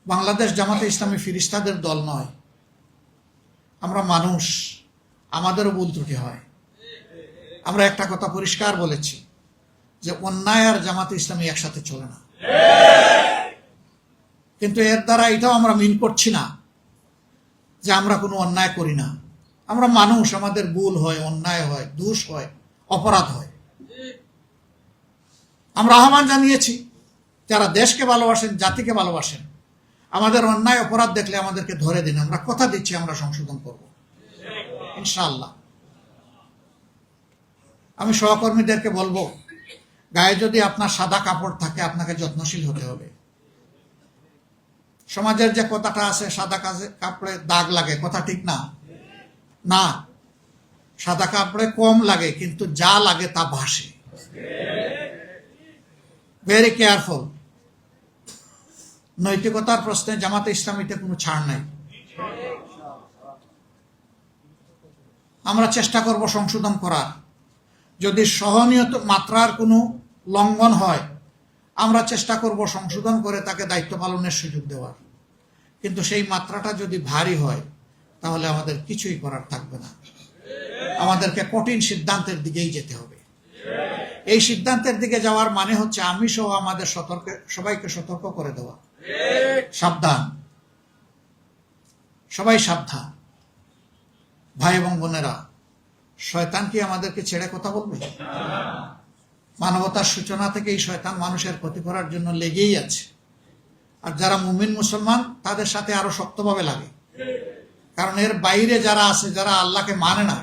বাংলাদেশ জামাতে ইসলামী ফিরিস্তাদের দল নয়, আমরা মানুষ, আমাদেরও ভুল ত্রুটি হয়। আমরা একটা কথা পরিষ্কার বলেছি যে অন্যায় আর জামাতে ইসলামী একসাথে চলে না, কিন্তু এর দ্বারা এটাও আমরা মিন করছি না যে আমরা কোনো অন্যায় করি না। আমরা মানুষ, আমাদের ভুল হয়, অন্যায় হয়, দোষ হয়, অপরাধ হয়। আমরা আহ্বান জানিয়েছি যারা দেশকে ভালোবাসেন, জাতিকে ভালোবাসেন, আমাদের অন্যায় অপরাধ দেখলে আমাদেরকে ধরে দিন, আমরা কথা দিচ্ছি আমরা সংশোধন করব ইনশাআল্লাহ। আমি সহকর্মীদেরকে বলবো, গায়ে যদি আপনার সাদা কাপড় থাকে আপনাকে যত্নশীল হতে হবে। সমাজের যে কথাটা আছে সাদা কাপড়ে দাগ লাগে, কথা ঠিক না? না, সাদা কাপড়ে কম লাগে কিন্তু যা লাগে তা ভাসে। Very careful. নৈতিকতার প্রশ্নে জামাতে ইসলামীতে কোনো ছাড় নাই। আমরা চেষ্টা করব সংশোধন করার। যদি সহনীয় মাত্রার কোনো লঙ্ঘন হয় আমরা চেষ্টা করব সংশোধন করে তাকে দায়িত্ব পালনের সুযোগ দেওয়ার। কিন্তু সেই মাত্রাটা যদি ভারী হয় তাহলে আমাদের কিছুই করার থাকবে না। আমাদেরকে কঠিন সিদ্ধান্তের দিকেই যেতে হবে। এই সিদ্ধান্তের দিকে যাওয়ার মানে হচ্ছে আমি সহ আমাদের সবাইকে সতর্ক করে দেওয়া, সাবধান, সবাই সাবধান। ভাই এবং বোনেরা, শয়তান কি আমাদেরকে ছেড়ে কথা বলবে? মানবতার সূচনা থেকে এই শয়তান মানুষের ক্ষতি করার জন্য লেগেই আছে। আর যারা মুমিন মুসলমান তাদের সাথে আরো শক্তভাবে লাগে, কারণ এর বাইরে যারা আছে, যারা আল্লাহকে মানে না,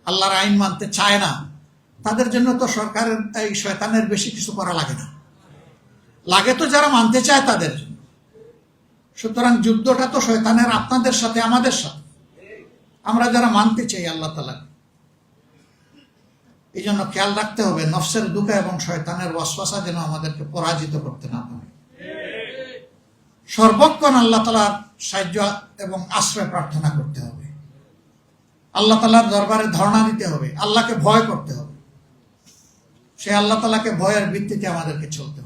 আল্লাহর আইন মানতে চায় না, তাদের জন্য তো সরকারের এই শয়তানের বেশি কিছু করা লাগে না, লাগে তো যারা মানতে চায় তাদের জন্য। সুতরাং যুদ্ধটা তো শয়তানের আপনাদের সাথে, আমাদের সাথে, আমরা যারা মানতে চাই আল্লাহ তাআলা। এই জন্য খেয়াল রাখতে হবে নফসের দুঃখ এবং শয়তানের ওয়াসওয়াসা যেন আমাদেরকে পরাজিত করতে না পারে। সর্বক্ষণ আল্লাহ তাআলার সাহায্য এবং আশ্রয় প্রার্থনা করতে হবে, আল্লাহ তাআলার দরবারে ধর্ণা দিতে হবে, আল্লাহকে ভয় করতে হবে। সে আল্লাহ তাআলাকে ভয়ের ভিত্তিতে আমাদেরকে চলতে হবে।